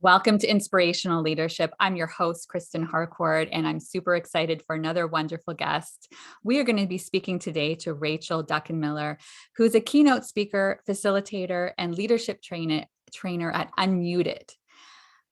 Welcome to Inspirational Leadership. I'm your host, Kristen Harcourt, and I'm super excited for another wonderful guest. We are going to be speaking today to Rachel Druckenmiller, who's a keynote speaker, facilitator, and leadership trainer at Unmuted.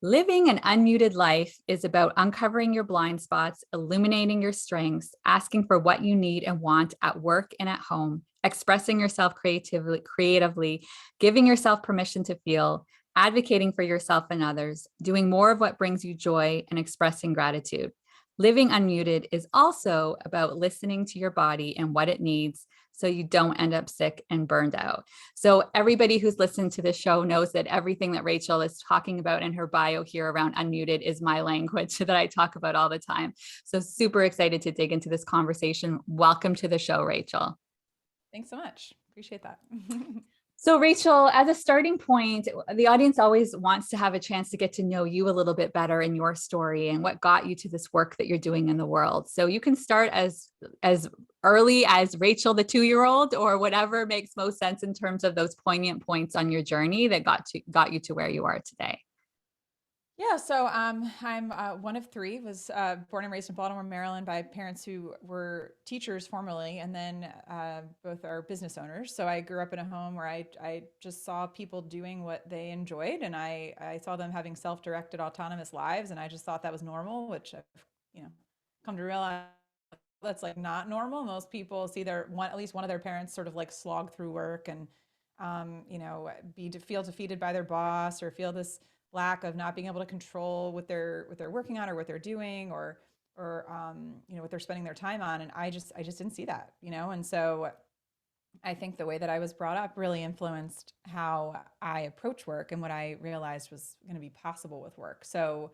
Living an unmuted life is about uncovering your blind spots, illuminating your strengths, asking for what you need and want at work and at home, expressing yourself creatively, giving yourself permission to feel, advocating for yourself and others, doing more of what brings you joy, and expressing gratitude. Living unmuted is also about listening to your body and what it needs so you don't end up sick and burned out. So everybody who's listened to this show knows that everything that Rachel is talking about in her bio here around unmuted is my language that I talk about all the time. So super excited to dig into this conversation. Welcome to the show, Rachel. Thanks so much. Appreciate that. So Rachel, as a starting point, the audience always wants to have a chance to get to know you a little bit better in your story and what got you to this work that you're doing in the world. So you can start as early as Rachel, the 2-year-old, or whatever makes most sense in terms of those poignant points on your journey that got you to where you are today. Yeah, so I'm one of three, was born and raised in Baltimore, Maryland by parents who were teachers formerly, and then both are business owners. So I grew up in a home where I just saw people doing what they enjoyed, and I saw them having self-directed autonomous lives, and I just thought that was normal, which I've come to realize that's like not normal. Most people see at least one of their parents sort of like slog through work and feel defeated by their boss or feel this lack of not being able to control what they're working on or what they're doing or what they're spending their time on. And I just didn't see that, and so I think the way that I was brought up really influenced how I approach work and what I realized was going to be possible with work. So,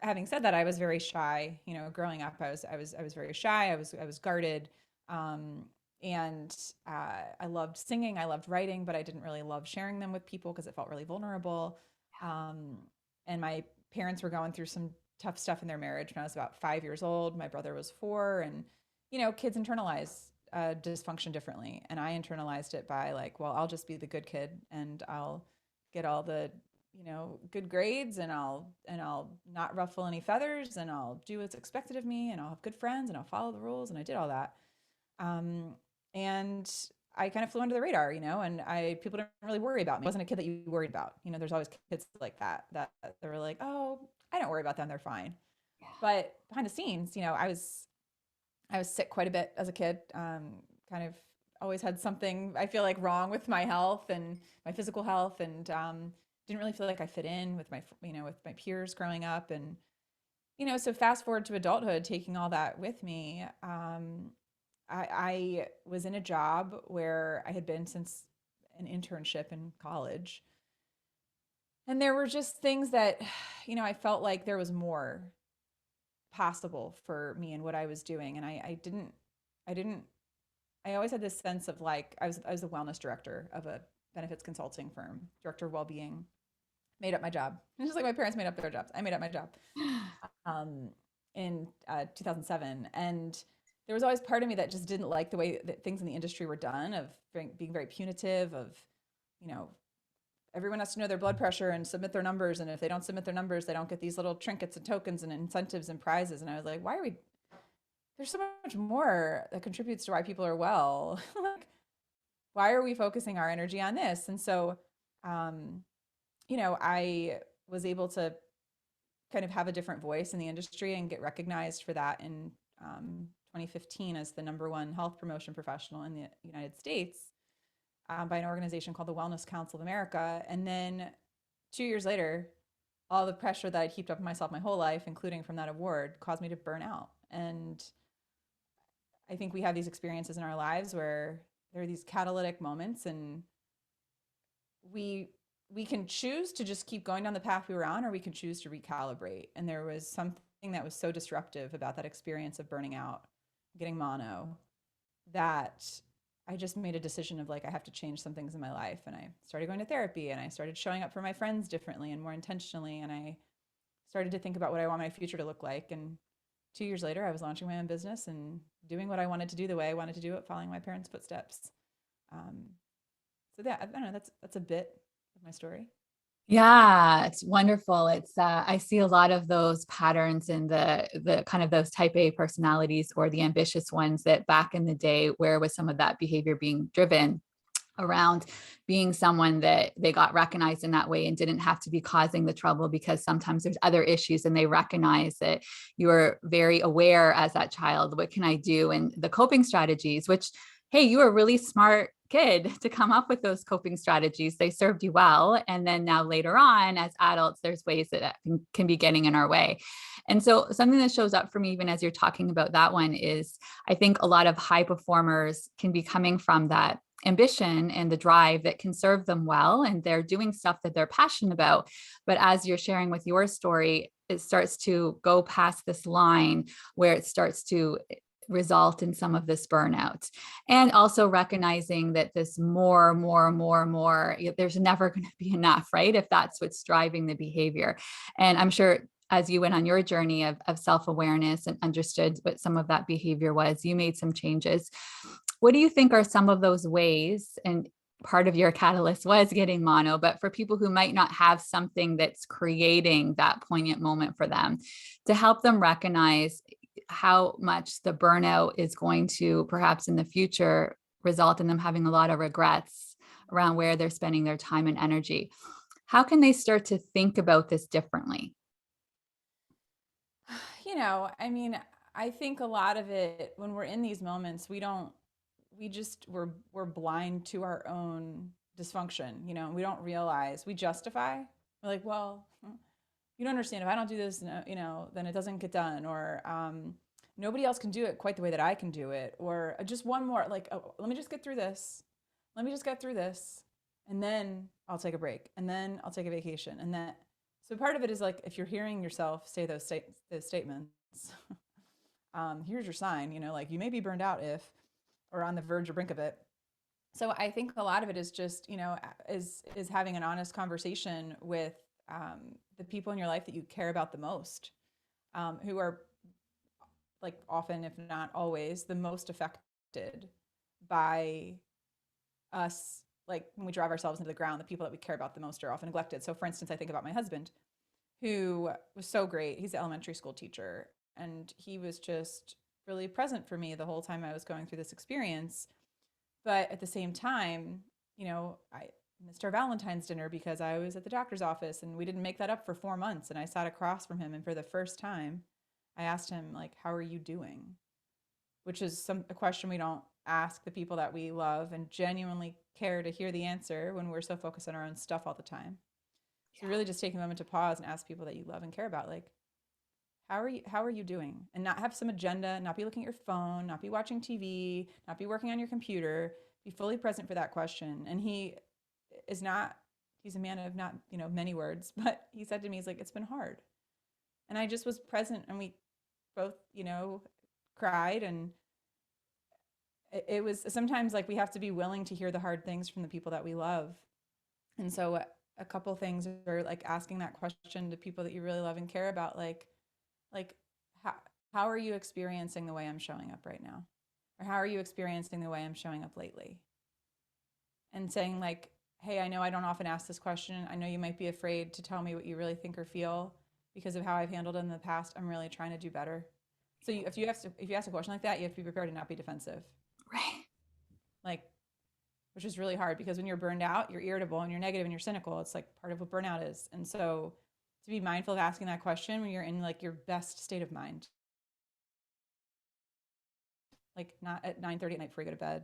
having said that, I was very shy. Growing up, I was very shy. I was guarded, and I loved singing. I loved writing, but I didn't really love sharing them with people because it felt really vulnerable. And my parents were going through some tough stuff in their marriage when I was about 5 years old. My brother was 4, and kids internalize dysfunction differently, and I internalized it by like, well, I'll just be the good kid, and I'll get all the good grades, and I'll not ruffle any feathers, and I'll do what's expected of me, and I'll have good friends, and I'll follow the rules, and I did all that. And I kind of flew under the radar, and people didn't really worry about me. I wasn't a kid that you worried about. There's always kids like that they were like, oh, I don't worry about them, they're fine. Yeah. But behind the scenes, I was sick quite a bit as a kid. Kind of always had something I feel like wrong with my health and my physical health, and didn't really feel like I fit in with my peers growing up. And so fast forward to adulthood, taking all that with me. I was in a job where I had been since an internship in college. And there were just things that, I felt like there was more possible for me and what I was doing. And I always had this sense of like, I was the wellness director of a benefits consulting firm, director of wellbeing, made up my job. Just like my parents made up their jobs, I made up my job in 2007. And there was always part of me that just didn't like the way that things in the industry were done, of being very punitive, of, everyone has to know their blood pressure and submit their numbers. And if they don't submit their numbers, they don't get these little trinkets and tokens and incentives and prizes. And I was like, there's so much more that contributes to why people are well. Like, why are we focusing our energy on this? And so, I was able to kind of have a different voice in the industry and get recognized for that in 2015 as the #1 health promotion professional in the United States by an organization called the Wellness Council of America. And then 2 years later, all the pressure that I'd heaped up on myself my whole life, including from that award, caused me to burn out. And I think we have these experiences in our lives where there are these catalytic moments, and we can choose to just keep going down the path we were on, or we can choose to recalibrate. And there was something that was so disruptive about that experience of burning out, getting mono, that I just made a decision of like, I have to change some things in my life. And I started going to therapy, and I started showing up for my friends differently and more intentionally. And I started to think about what I want my future to look like. And 2 years later, I was launching my own business and doing what I wanted to do the way I wanted to do it, following my parents' footsteps. So that, I don't know, that's a bit of my story. Yeah, it's wonderful. It's I see a lot of those patterns in the kind of those type A personalities or the ambitious ones that back in the day, where was some of that behavior being driven around being someone that they got recognized in that way and didn't have to be causing the trouble, because sometimes there's other issues and they recognize that you're very aware as that child, what can I do? And the coping strategies, which, hey, you were a really smart kid to come up with those coping strategies. They served you well. And then now later on, as adults, there's ways that can be getting in our way. And so something that shows up for me, even as you're talking about that one, is I think a lot of high performers can be coming from that ambition and the drive that can serve them well. And they're doing stuff that they're passionate about. But as you're sharing with your story, it starts to go past this line where it starts to result in some of this burnout. And also recognizing that this more, there's never going to be enough, right? If that's what's driving the behavior. And I'm sure as you went on your journey of self-awareness and understood what some of that behavior was, you made some changes. What do you think are some of those ways? And part of your catalyst was getting mono, but for people who might not have something that's creating that poignant moment for them, to help them recognize how much the burnout is going to perhaps in the future result in them having a lot of regrets around where they're spending their time and energy. How can they start to think about this differently? I mean, I think a lot of it, when we're in these moments, we're blind to our own dysfunction. We don't realize, we justify. We're like, well, you don't understand. If I don't do this, then it doesn't get done. Or nobody else can do it quite the way that I can do it. Or just one more, like, oh, let me just get through this. Let me just get through this. And then I'll take a break. And then I'll take a vacation. So part of it is like, if you're hearing yourself say those statements, here's your sign, like you may be burned out if, or on the verge or brink of it. So I think a lot of it is just, is having an honest conversation with the people in your life that you care about the most, who are, like, often, if not always, the most affected by us. Like, when we drive ourselves into the ground, the people that we care about the most are often neglected. So for instance, I think about my husband, who was so great. He's an elementary school teacher, and he was just really present for me the whole time I was going through this experience. But at the same time, I missed our Valentine's dinner because I was at the doctor's office, and we didn't make that up for 4 months. And I sat across from him, and for the first time, I asked him, like, how are you doing? Which is a question we don't ask the people that we love and genuinely care to hear the answer when we're so focused on our own stuff all the time. So really just taking a moment to pause and ask people that you love and care about, like, how are you doing? And not have some agenda, not be looking at your phone, not be watching TV, not be working on your computer, be fully present for that question. And he's a man of not, many words, but he said to me, he's like, it's been hard. And I just was present, and we both, cried. And it was sometimes like we have to be willing to hear the hard things from the people that we love. And so a couple things are like asking that question to people that you really love and care about, like how are you experiencing the way I'm showing up right now? Or how are you experiencing the way I'm showing up lately? And saying, like, hey, I know I don't often ask this question. I know you might be afraid to tell me what you really think or feel because of how I've handled it in the past. I'm really trying to do better. So if you ask a question like that, you have to be prepared to not be defensive. Right. Like, which is really hard, because when you're burned out, you're irritable and you're negative and you're cynical. It's like part of what burnout is. And so to be mindful of asking that question when you're in, like, your best state of mind, like not at 9:30 at night before you go to bed,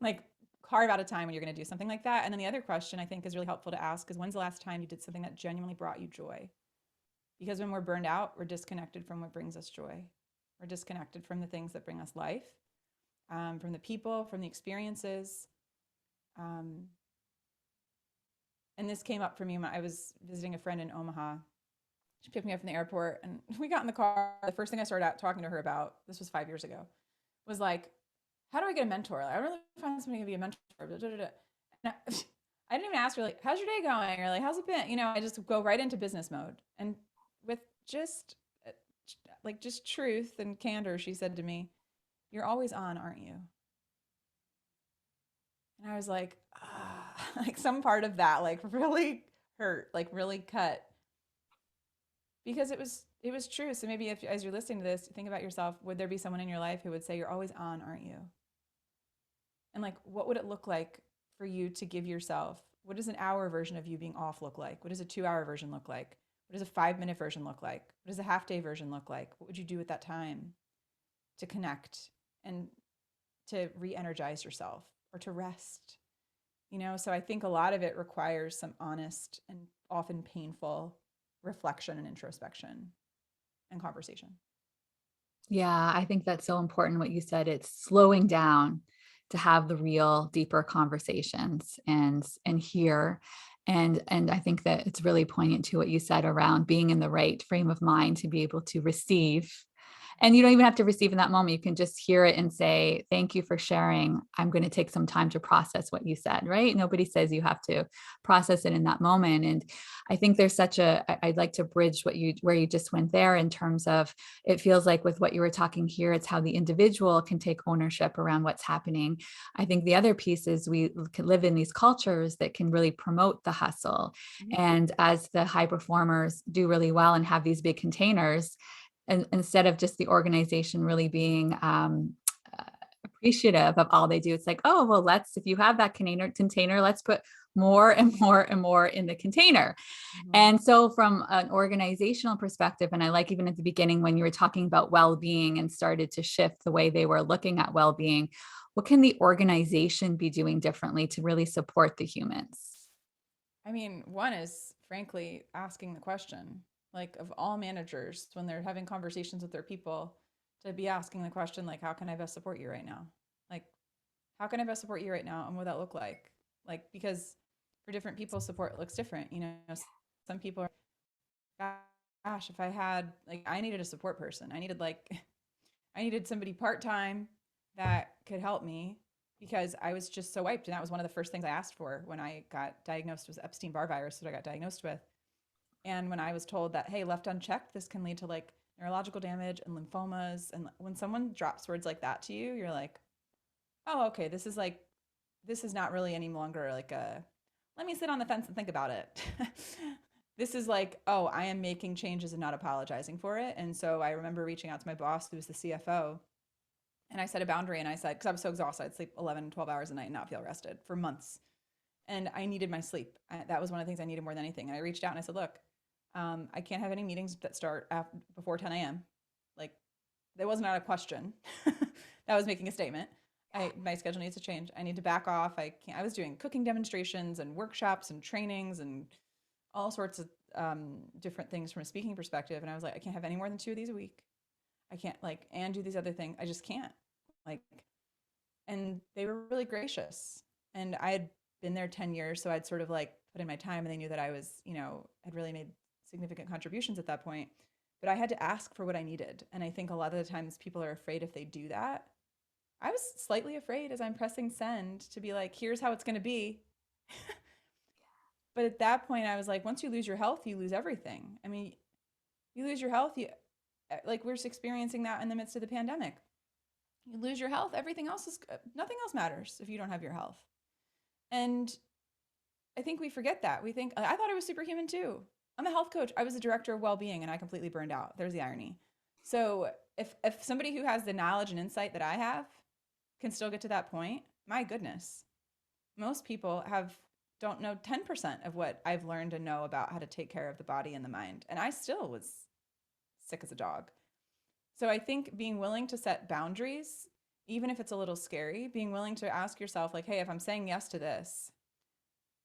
like carve out a time when you're going to do something like that. And then the other question I think is really helpful to ask is, when's the last time you did something that genuinely brought you joy? Because when we're burned out, we're disconnected from what brings us joy. We're disconnected from the things that bring us life, from the people, from the experiences. And this came up for me when I was visiting a friend in Omaha. She picked me up from the airport, and we got in the car. The first thing I started out talking to her about, this was 5 years ago, was like, how do I get a mentor? Like, I really find somebody to be a mentor. And I didn't even ask her, like, how's your day going? Or like, how's it been? I just go right into business mode. And with just truth and candor, she said to me, you're always on, aren't you? And I was like, like some part of that, like, really hurt, like really cut, because it was true. So maybe if, as you're listening to this, think about yourself, would there be someone in your life who would say, you're always on, aren't you? And like, what would it look like for you to give yourself, what does an hour version of you being off look like? What does a 2 hour version look like? What does a 5 minute version look like? What does a half day version look like? What would you do at that time to connect and to re-energize yourself or to rest? So I think a lot of it requires some honest and often painful reflection and introspection and conversation. Yeah, I think that's so important what you said. It's slowing down to have the real deeper conversations and hear. And I think that it's really poignant to what you said around being in the right frame of mind to be able to receive. And you don't even have to receive in that moment. You can just hear it and say, thank you for sharing. I'm going to take some time to process what you said, right? Nobody says you have to process it in that moment. And I think there's I'd like to bridge where you just went there in terms of, it feels like with what you were talking here, it's how the individual can take ownership around what's happening. I think the other piece is we can live in these cultures that can really promote the hustle. Mm-hmm. And as the high performers do really well and have these big containers, and instead of just the organization really being appreciative of all they do, it's like, oh, well, if you have that container, let's put more and more and more in the container. Mm-hmm. And so from an organizational perspective, and I like even at the beginning when you were talking about well-being and started to shift the way they were looking at well-being, what can the organization be doing differently to really support the humans? I mean, one is frankly asking the question, like of all managers, when they're having conversations with their people, to be asking the question, like, how can I best support you right now? Like, how can I best support you right now? And what would that look like? Like, because for different people, support looks different. Some people are, gosh, if I had, like, I needed a support person. I needed somebody part-time that could help me because I was just so wiped. And that was one of the first things I asked for when I got diagnosed with Epstein-Barr virus, that I got diagnosed with. And when I was told that, hey, left unchecked, this can lead to like neurological damage and lymphomas. And when someone drops words like that to you, you're like, oh, okay, this is not really any longer like let me sit on the fence and think about it. This is like, oh, I am making changes and not apologizing for it. And so I remember reaching out to my boss, who was the CFO, and I set a boundary, and I said, because I was so exhausted, I'd sleep 11, 12 hours a night and not feel rested for months. And I needed my sleep. That was one of the things I needed more than anything. And I reached out and I said, look, I can't have any meetings that start before 10 a.m. Like, that was not a question. That was making a statement. My schedule needs to change. I need to back off. I was doing cooking demonstrations and workshops and trainings and all sorts of different things from a speaking perspective. And I was like, I can't have any more than 2 of these a week. I can't and do these other things. I just can't. Like, and they were really gracious. And I had been there 10 years. So I'd sort of like put in my time, and they knew that I was, had really made significant contributions at that point. But I had to ask for what I needed. And I think a lot of the times people are afraid if they do that. I was slightly afraid as I'm pressing send to be like, here's how it's going to be. But at that point, I was like, once you lose your health, you lose everything. I mean, you lose your health, like we're experiencing that in the midst of the pandemic. You lose your health, nothing else matters if you don't have your health. And I think we forget that. We think, I thought I was superhuman too. I'm a health coach. I was a director of well-being, and I completely burned out. There's the irony. So if somebody who has the knowledge and insight that I have can still get to that point, my goodness, most people don't know 10% of what I've learned and know about how to take care of the body and the mind. And I still was sick as a dog. So I think being willing to set boundaries, even if it's a little scary, being willing to ask yourself, like, hey, if I'm saying yes to this,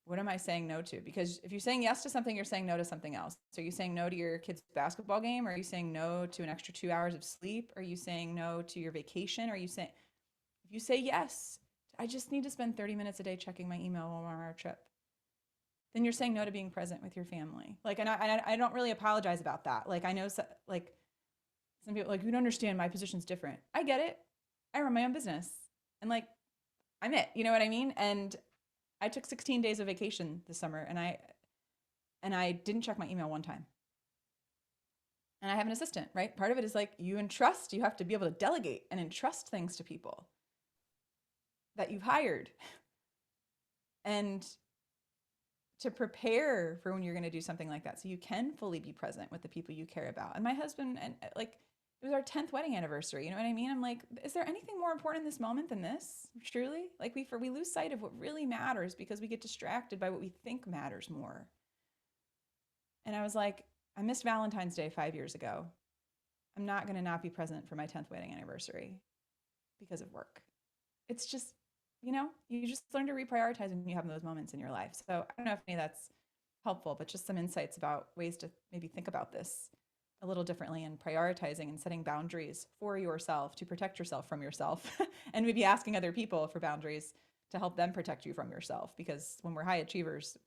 what am I saying no to? Because if you're saying yes to something, you're saying no to something else. So are you saying no to your kid's basketball game? Are you saying no to an extra 2 hours of sleep? Are you saying no to your vacation? If you say yes, I just need to spend 30 minutes a day checking my email while we're on our trip, then you're saying no to being present with your family. Like, and I don't really apologize about that. Like, I know, like, some people like, you don't understand, my position's different. I get it. I run my own business, and like, I'm it. You know what I mean? And I took 16 days of vacation this summer, and I didn't check my email one time. And I have an assistant, right? Part of it is like, you have to be able to delegate and entrust things to people that you've hired. And to prepare for when you're going to do something like that, so you can fully be present with the people you care about. And my husband, and like, it was our 10th wedding anniversary. You know what I mean? I'm like, is there anything more important in this moment than this? Truly? Like, we lose sight of what really matters because we get distracted by what we think matters more. And I was like, I missed Valentine's Day 5 years ago. I'm not going to not be present for my 10th wedding anniversary because of work. It's just, you just learn to reprioritize when you have those moments in your life. So I don't know if any of that's helpful, but just some insights about ways to maybe think about this a little differently, and prioritizing and setting boundaries for yourself to protect yourself from yourself and maybe asking other people for boundaries to help them protect you from yourself. Because when we're high achievers,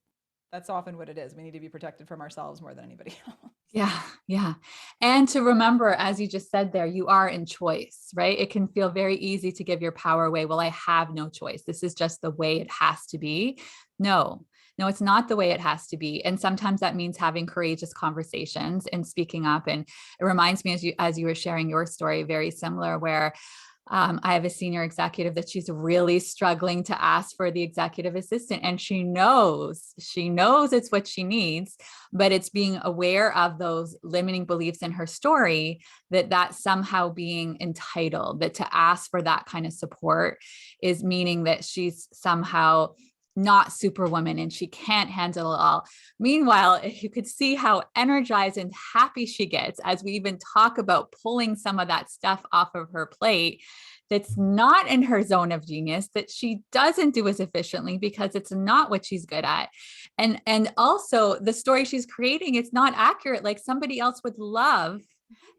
that's often what it is. We need to be protected from ourselves more than anybody else. Yeah. Yeah. And to remember, as you just said there, you are in choice, right? It can feel very easy to give your power away. Well, I have no choice. This is just the way it has to be. No, no, it's not the way it has to be. And sometimes that means having courageous conversations and speaking up. And it reminds me, as you were sharing your story, very similar, where I have a senior executive that she's really struggling to ask for the executive assistant, and she knows it's what she needs, but it's being aware of those limiting beliefs in her story, that somehow being entitled, that to ask for that kind of support is meaning that she's somehow not superwoman and she can't handle it all. Meanwhile, if you could see how energized and happy she gets as we even talk about pulling some of that stuff off of her plate that's not in her zone of genius, that she doesn't do as efficiently because it's not what she's good at. And also the story she's creating, it's not accurate. Like, somebody else would love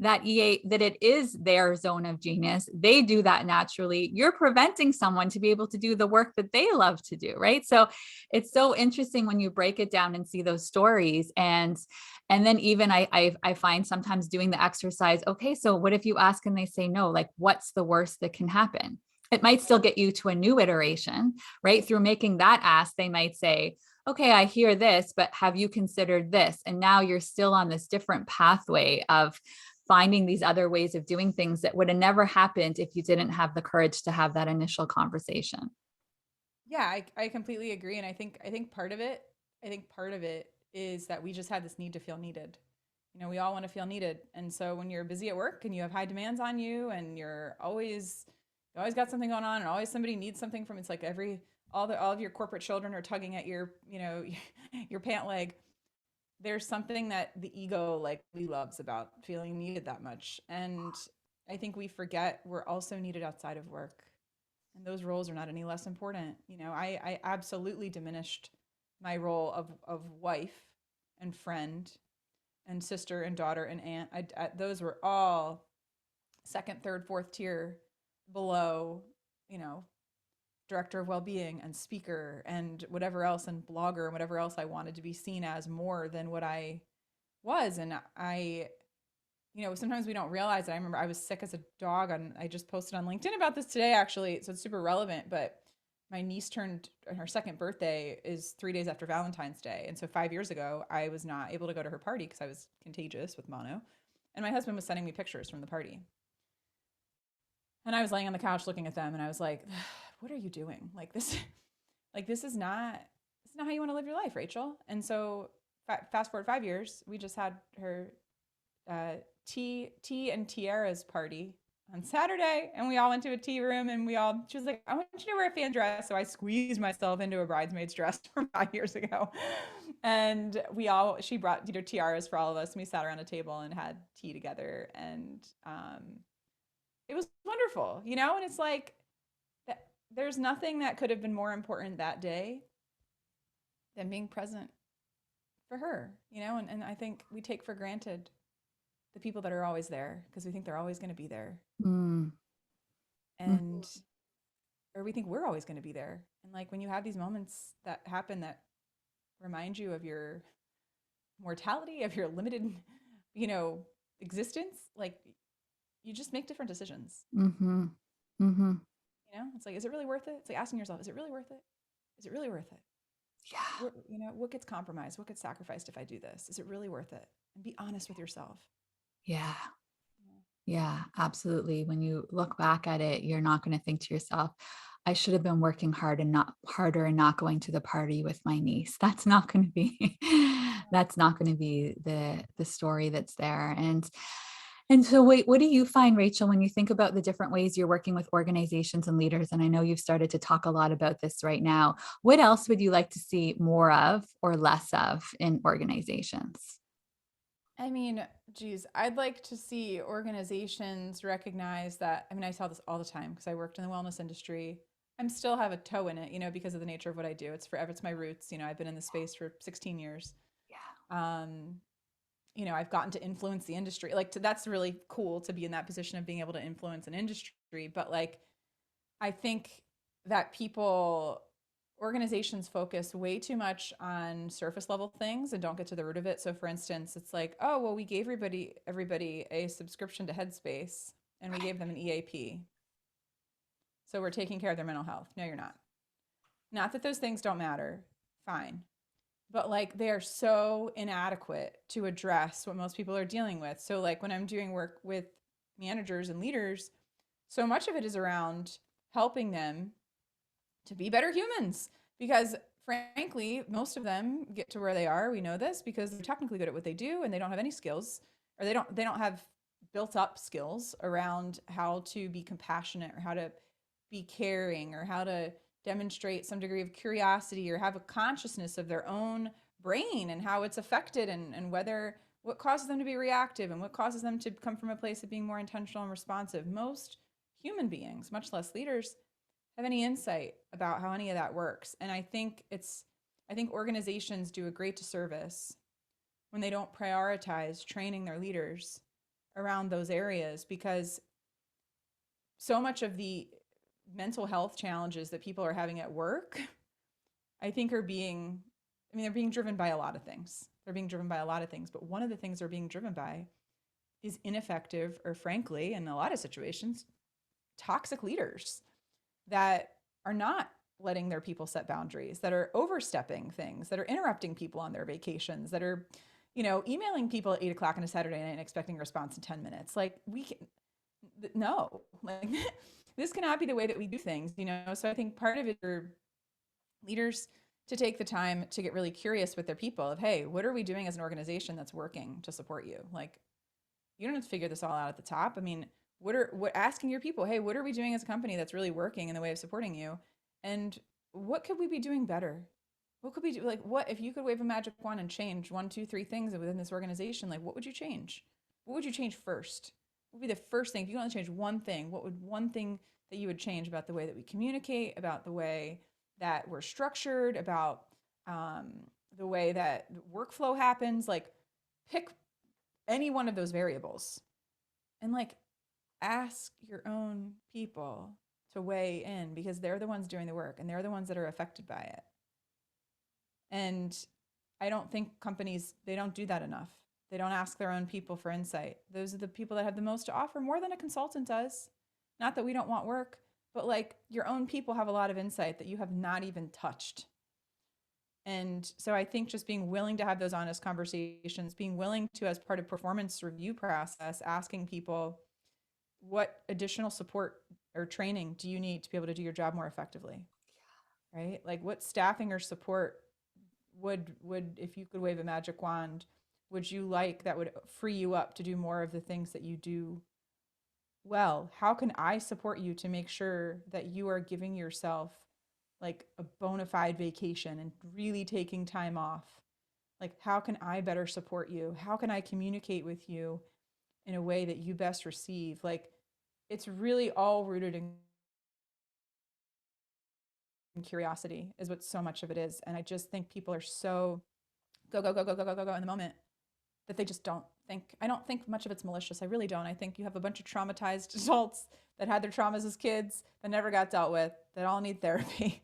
that that it is their zone of genius. They do that naturally. You're preventing someone to be able to do the work that they love to do, right? So it's so interesting when you break it down and see those stories. And then even I find sometimes doing the exercise, okay, so what if you ask and they say no? Like, what's the worst that can happen? It might still get you to a new iteration, right? Through making that ask, they might say, okay, I hear this, but have you considered this? And now you're still on this different pathway of finding these other ways of doing things that would have never happened if you didn't have the courage to have that initial conversation. Yeah, I completely agree. And I think part of it is that we just had this need to feel needed. We all want to feel needed. And so when you're busy at work and you have high demands on you, and you always got something going on, and always somebody needs something from, it's like all of your corporate children are tugging at your, your pant leg. There's something that the ego like we loves about feeling needed that much. And I think we forget we're also needed outside of work. And those roles are not any less important. I absolutely diminished my role of wife and friend and sister and daughter and aunt. Those were all second, third, fourth tier below, you know, director of well-being and speaker and whatever else, and blogger and whatever else I wanted to be seen as more than what I was. And sometimes we don't realize it. I remember I was sick as a dog, and I just posted on LinkedIn about this today, actually. So it's super relevant, but my niece turned her second birthday is 3 days after Valentine's Day. And so 5 years ago, I was not able to go to her party because I was contagious with mono. And my husband was sending me pictures from the party. And I was laying on the couch looking at them, and I was like, what are you doing? This is not how you want to live your life, Rachel. And so fast forward 5 years, we just had her tea and tiaras party on Saturday, and we all went to a tea room, and she was like, I want you to wear a fan dress. So I squeezed myself into a bridesmaid's dress from 5 years ago. And she brought, tiaras for all of us. And we sat around a table and had tea together. And it was wonderful, and it's like, there's nothing that could have been more important that day than being present for her, and I think we take for granted the people that are always there because we think they're always going to be there. Mm. And or we think we're always going to be there. And like, when you have these moments that happen that remind you of your mortality, of your limited, existence, like, you just make different decisions. Mm-hmm. Mm-hmm. It's like, is it really worth it? It's like asking yourself, is it really worth it? Is it really worth it? Yeah. What gets compromised? What gets sacrificed if I do this? Is it really worth it? And be honest with yourself. Yeah. Yeah, absolutely. When you look back at it, you're not going to think to yourself, I should have been working harder and not going to the party with my niece. That's not going to be that's not going to be the story that's there. And so wait, what do you find, Rachel, when you think about the different ways you're working with organizations and leaders? And I know you've started to talk a lot about this right now. What else would you like to see more of or less of in organizations? I mean, geez, I'd like to see organizations recognize that. I mean, I saw this all the time because I worked in the wellness industry. I'm still have a toe in it, because of the nature of what I do. It's forever. It's my roots. I've been in the space for 16 years. Yeah. Um, I've gotten to influence the industry. That's really cool to be in that position of being able to influence an industry. But I think that organizations focus way too much on surface level things and don't get to the root of it. So for instance, it's like, oh, well, we gave everybody a subscription to Headspace and we gave them an EAP. So we're taking care of their mental health. No, you're not. Not that those things don't matter. Fine. But they are so inadequate to address what most people are dealing with. So when I'm doing work with managers and leaders, so much of it is around helping them to be better humans, because frankly, most of them get to where they are. We know this because they're technically good at what they do and they don't have any skills, or they don't have built up skills around how to be compassionate or how to be caring or how to demonstrate some degree of curiosity or have a consciousness of their own brain and how it's affected, and whether what causes them to be reactive and what causes them to come from a place of being more intentional and responsive. Most human beings, much less leaders, have any insight about how any of that works. And I think organizations do a great disservice when they don't prioritize training their leaders around those areas, because so much of the mental health challenges that people are having at work, I think they're being driven by a lot of things. But one of the things they're being driven by is ineffective, or frankly, in a lot of situations, toxic leaders that are not letting their people set boundaries, that are overstepping things, that are interrupting people on their vacations, that are, emailing people at 8 o'clock on a Saturday night and expecting a response in 10 minutes. No, this cannot be the way that we do things, So I think part of it are leaders to take the time to get really curious with their people of, hey, what are we doing as an organization that's working to support you? You don't have to figure this all out at the top. I mean, asking your people, hey, what are we doing as a company that's really working in the way of supporting you? And what could we be doing better? What could we do? What if you could wave a magic wand and change 1, 2, 3 things within this organization? What would you change? What would you change first? What would be the first thing? If you only change one thing, what would one thing that you would change about the way that we communicate, about the way that we're structured, about the way that workflow happens? Pick any one of those variables and ask your own people to weigh in, because they're the ones doing the work and they're the ones that are affected by it. And I don't think companies, they don't do that enough. They don't ask their own people for insight. Those are the people that have the most to offer, more than a consultant does. Not that we don't want work, but your own people have a lot of insight that you have not even touched. And so I think just being willing to have those honest conversations, being willing to, as part of performance review process, asking people, what additional support or training do you need to be able to do your job more effectively? Right? What staffing or support would, if you could wave a magic wand, would you like that would free you up to do more of the things that you do well? How can I support you to make sure that you are giving yourself a bona fide vacation and really taking time off? How can I better support you? How can I communicate with you in a way that you best receive? It's really all rooted in curiosity, is what so much of it is. And I just think people are so go, go, go, go, go, go, go, go in the moment that they just don't think. I don't think much of it's malicious. I really don't. I think you have a bunch of traumatized adults that had their traumas as kids that never got dealt with, that all need therapy,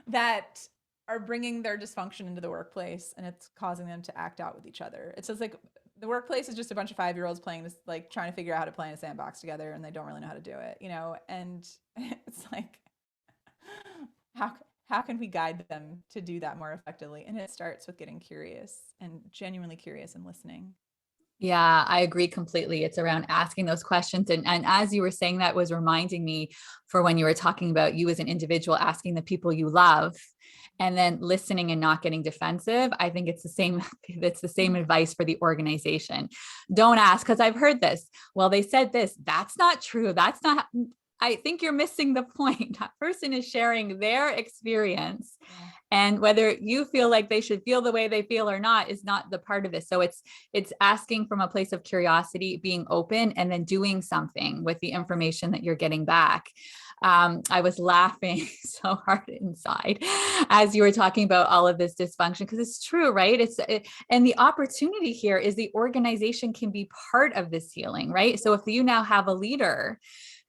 that are bringing their dysfunction into the workplace, and it's causing them to act out with each other. It's just the workplace is just a bunch of 5-year-olds playing this, trying to figure out how to play in a sandbox together, and they don't really know how to do it, and it's how can we guide them to do that more effectively? And it starts with getting curious and genuinely curious and listening. Yeah, I agree completely. It's around asking those questions. And as you were saying, that was reminding me for when you were talking about you as an individual, asking the people you love and then listening and not getting defensive. I think it's the same. It's the same advice for the organization. Don't ask, because I've heard this. Well, they said this. That's not true. That's not. I think you're missing the point. That person is sharing their experience. Yeah. And whether you feel like they should feel the way they feel or not is not the part of this. So it's asking from a place of curiosity, being open, and then doing something with the information that you're getting back. I was laughing so hard inside as you were talking about all of this dysfunction, because it's true, right? And the opportunity here is the organization can be part of this healing, right? So if you now have a leader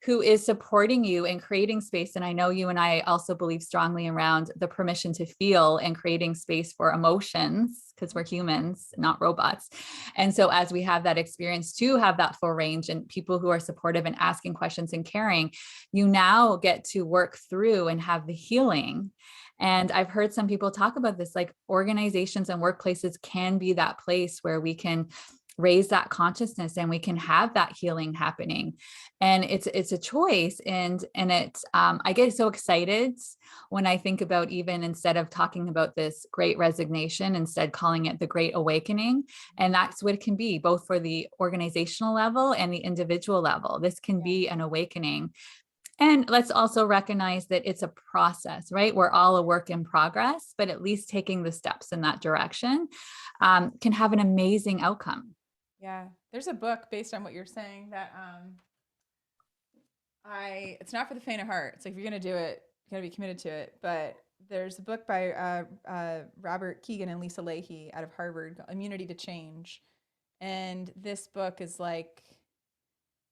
who is supporting you and creating space. And I know you and I also believe strongly around the permission to feel and creating space for emotions, because we're humans, not robots. And so as we have that experience to have that full range and people who are supportive and asking questions and caring, you now get to work through and have the healing. And I've heard some people talk about this, like organizations and workplaces can be that place where we can raise that consciousness and we can have that healing happening. And it's a choice. And it's I get so excited when I think about, even instead of talking about this great resignation, instead calling it the great awakening. And that's what it can be, both for the organizational level and the individual level. This can be an awakening. And let's also recognize that it's a process, right? We're all a work in progress, but at least taking the steps in that direction can have an amazing outcome. Yeah. There's a book based on what you're saying that it's not for the faint of heart. It's like, if you're going to do it, you got to be committed to it. But there's a book by Robert Keegan and Lisa Leahy out of Harvard, Immunity to Change. And this book is like,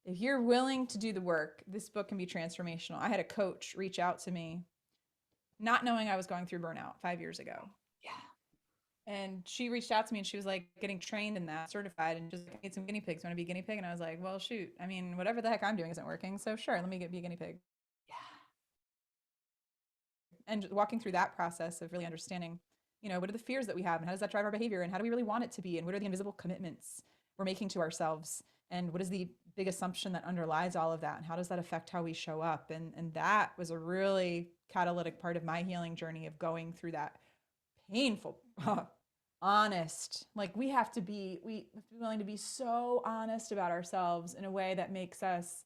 if you're willing to do the work, this book can be transformational. I had a coach reach out to me, not knowing I was going through burnout 5 years ago. Yeah. And she reached out to me and she was like getting trained in that, certified, and just like, I need some guinea pigs. Want to be a guinea pig? And I was like, well, shoot. I mean, whatever the heck I'm doing isn't working. So sure, let me be a guinea pig. Yeah. And walking through that process of really understanding, what are the fears that we have and how does that drive our behavior and how do we really want it to be? And what are the invisible commitments we're making to ourselves? And what is the big assumption that underlies all of that? And how does that affect how we show up? And that was a really catalytic part of my healing journey of going through that painful, honest, like we have to be willing to be so honest about ourselves in a way that makes us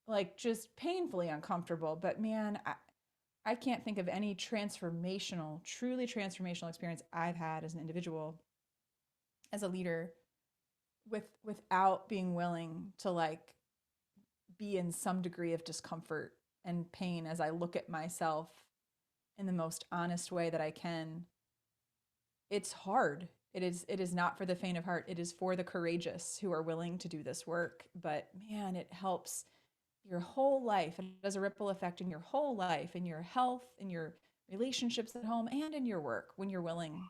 like just painfully uncomfortable. But man, I can't think of any truly transformational experience I've had as an individual, as a leader, without being willing to like be in some degree of discomfort and pain as I look at myself in the most honest way that I can. It's hard. It is not for the faint of heart. It is for the courageous who are willing to do this work. But man, it helps your whole life. It has a ripple effect in your whole life, in your health, in your relationships at home, and in your work when you're willing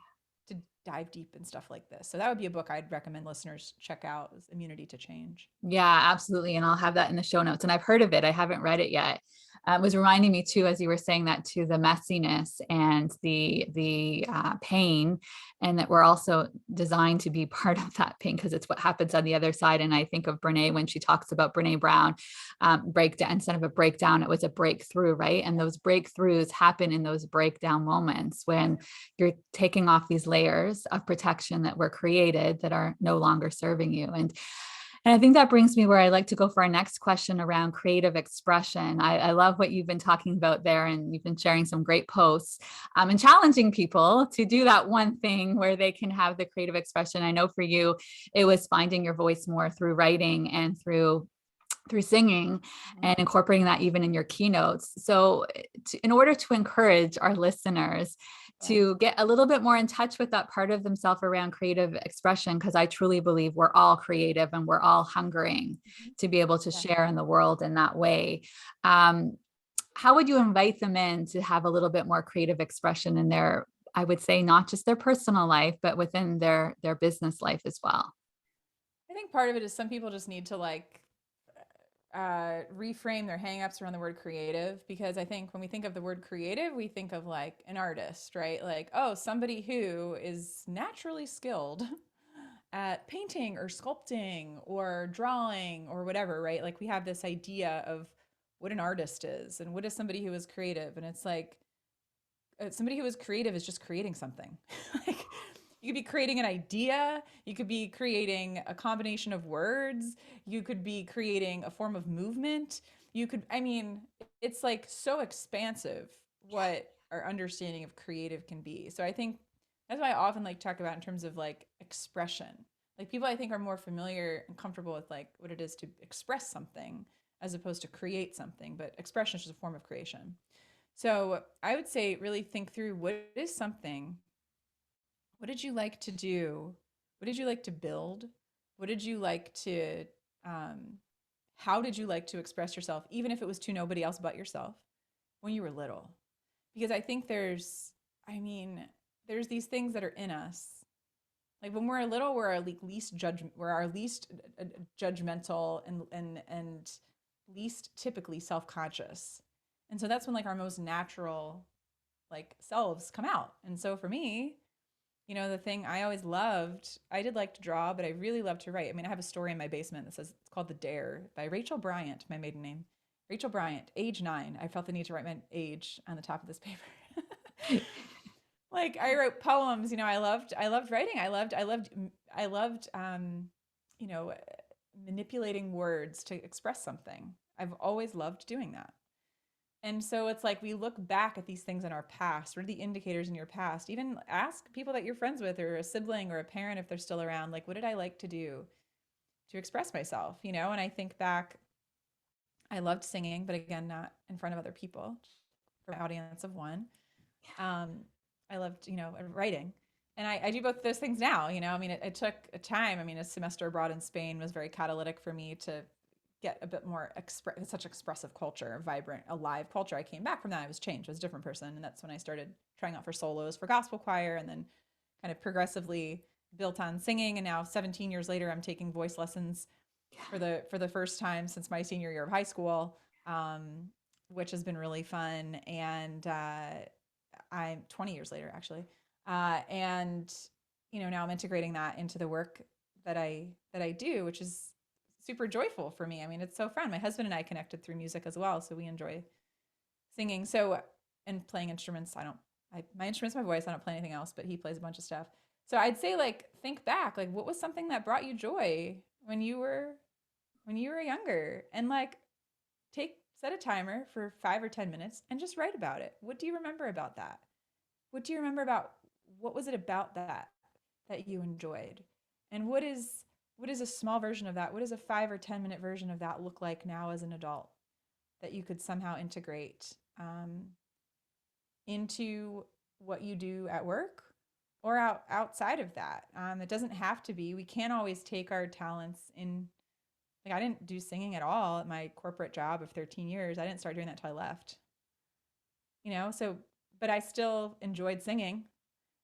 to dive deep in stuff like this. So that would be a book I'd recommend listeners check out, is Immunity to Change. Yeah, absolutely. And I'll have that in the show notes. And I've heard of it. I haven't read it yet. It was reminding me too, as you were saying that, to the messiness and the pain, and that we're also designed to be part of that pain because it's what happens on the other side. And I think of Brene when she talks about Brene Brown breakdown. Instead of a breakdown, it was a breakthrough, right? And those breakthroughs happen in those breakdown moments when you're taking off these layers of protection that were created that are no longer serving you. And I think that brings me where I like to go for our next question around creative expression. I love what you've been talking about there, and you've been sharing some great posts and challenging people to do that one thing where they can have the creative expression. I know for you, it was finding your voice more through writing and through singing and incorporating that even in your keynotes. So in order to encourage our listeners to get a little bit more in touch with that part of themselves around creative expression, because I truly believe we're all creative and we're all hungering to be able to share in the world in that way. How would you invite them in to have a little bit more creative expression in their, I would say, not just their personal life, but within their business life as well? I think part of it is some people just need to like reframe their hangups around the word creative, because I think when we think of the word creative, we think of like an artist, right? Like, oh, somebody who is naturally skilled at painting or sculpting or drawing or whatever, right? Like we have this idea of what an artist is and what is somebody who is creative. And it's like somebody who is creative is just creating something. Like you could be creating an idea, you could be creating a combination of words, you could be creating a form of movement. You could, I mean, it's like so expansive what our understanding of creative can be. So I think that's why I often like talk about in terms of like expression. Like people I think are more familiar and comfortable with like what it is to express something as opposed to create something, but expression is just a form of creation. So I would say really think through what is something, what did you like to do? What did you like to build? What did you like to, how did you like to express yourself, even if it was to nobody else but yourself when you were little? Because I think I mean, there's these things that are in us. Like when we're little, we're our least judgmental and least typically self-conscious. And so that's when like our most natural like selves come out. And so for me, you know, the thing I always loved, I did like to draw, but I really loved to write. I mean, I have a story in my basement that says it's called The Dare by Rachel Bryant, my maiden name. Rachel Bryant, age 9. I felt the need to write my age on the top of this paper. Like I wrote poems, you know, I loved writing. I loved you know, manipulating words to express something. I've always loved doing that. And so it's like we look back at these things in our past. What are the indicators in your past? Even ask people that you're friends with or a sibling or a parent if they're still around, like, what did I like to do to express myself? You know, and I think back, I loved singing, but again, not in front of other people, for an audience of one. I loved, you know, writing. And I do both those things now, you know, I mean, it took a time. I mean, a semester abroad in Spain was very catalytic for me to get a bit more such expressive culture, vibrant, alive culture. I came back from that. I was changed. I was a different person. And that's when I started trying out for solos for gospel choir and then kind of progressively built on singing. And now 17 years later, I'm taking voice lessons for the first time since my senior year of high school, which has been really fun. And I'm 20 years later, actually. And, you know, now I'm integrating that into the work that I do, which is super joyful for me. I mean, it's so fun. My husband and I connected through music as well. So we enjoy singing. So, and playing instruments. My instrument's my voice. I don't play anything else, but he plays a bunch of stuff. So I'd say like, think back, like what was something that brought you joy when you were younger and like set a timer for 5 or 10 minutes and just write about it. What do you remember about that? What do you remember about what was it about that you enjoyed? And what is a small version of that? What does a 5 or 10-minute version of that look like now as an adult that you could somehow integrate into what you do at work or outside of that? It doesn't have to be. We can't always take our talents in. Like I didn't do singing at all at my corporate job of 13 years. I didn't start doing that till I left. You know, so but I still enjoyed singing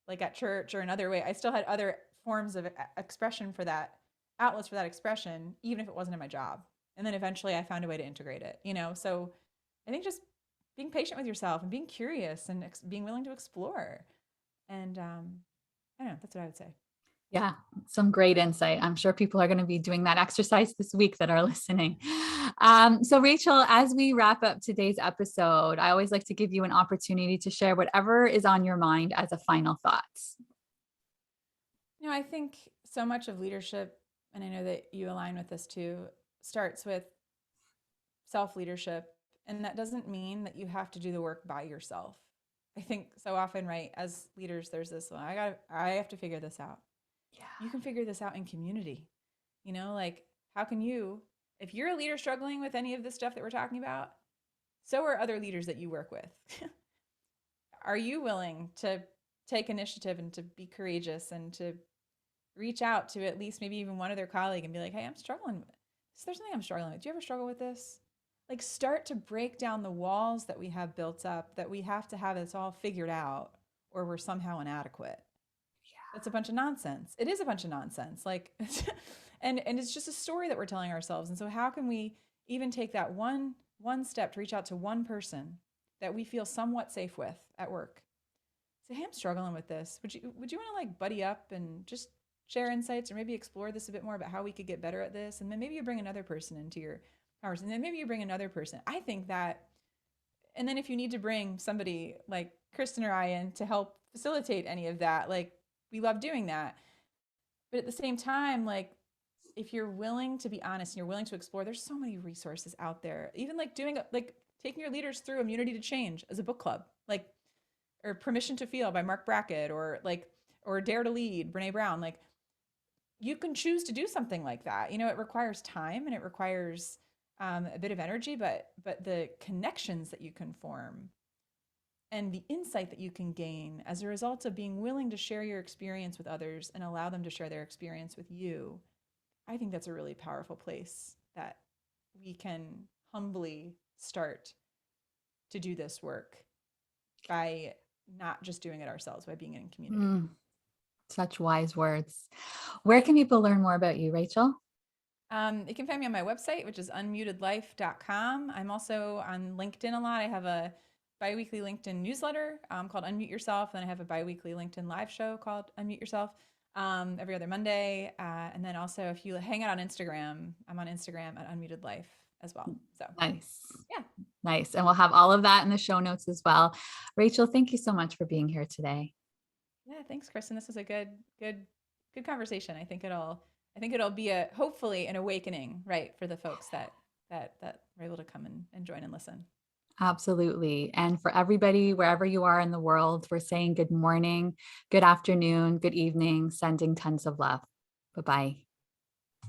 like at church or another way. I still had other forms of expression for that, outlets for that expression, even if it wasn't in my job. And then eventually I found a way to integrate it, you know? So I think just being patient with yourself and being curious and being willing to explore. And I don't know, that's what I would say. Yeah, some great insight. I'm sure people are going to be doing that exercise this week that are listening. So Rachel, as we wrap up today's episode, I always like to give you an opportunity to share whatever is on your mind as a final thoughts. You know, I think so much of leadership, and I know that you align with this too, starts with self-leadership. And that doesn't mean that you have to do the work by yourself. I think so often, right, as leaders, there's this, well, I have to figure this out. Yeah. You can figure this out in community. You know, like how can you, if you're a leader struggling with any of this stuff that we're talking about, so are other leaders that you work with. Are you willing to take initiative and to be courageous and to reach out to at least maybe even one other colleague and be like, hey, I'm struggling. There's something I'm struggling with. Do you ever struggle with this? Like start to break down the walls that we have built up that we have to have this all figured out or we're somehow inadequate. That's a bunch of nonsense. It is a bunch of nonsense. Like, and it's just a story that we're telling ourselves. And so how can we even take that one step to reach out to one person that we feel somewhat safe with at work? Say, hey, I'm struggling with this. Would you want to like buddy up and just share insights or maybe explore this a bit more about how we could get better at this. And then maybe you bring another person into your conversation. And then maybe you bring another person. I think that, and then if you need to bring somebody like Kristen or I in to help facilitate any of that, like we love doing that. But at the same time, like if you're willing to be honest and you're willing to explore, there's so many resources out there. Even like taking your leaders through Immunity to Change as a book club, like, or Permission to Feel by Mark Brackett, or Dare to Lead, Brene Brown. Like you can choose to do something like that. You know, it requires time and it requires a bit of energy, but the connections that you can form and the insight that you can gain as a result of being willing to share your experience with others and allow them to share their experience with you, I think that's a really powerful place that we can humbly start to do this work by not just doing it ourselves, by being in community. Such wise words. Where can people learn more about you, Rachel? You can find me on my website, which is unmutedlife.com. I'm also on LinkedIn a lot. I have a biweekly LinkedIn newsletter called Unmute Yourself. Then I have a biweekly LinkedIn live show called Unmute Yourself every other Monday. And then also if you hang out on Instagram, I'm on Instagram at Unmuted Life as well. So nice. Yeah. Nice. And we'll have all of that in the show notes as well. Rachel, thank you so much for being here today. Yeah, thanks, Kristen. This was a good conversation. I think it'll be hopefully an awakening, right, for the folks that were able to come and join and listen. Absolutely. And for everybody, wherever you are in the world, we're saying good morning, good afternoon, good evening, sending tons of love. Bye-bye.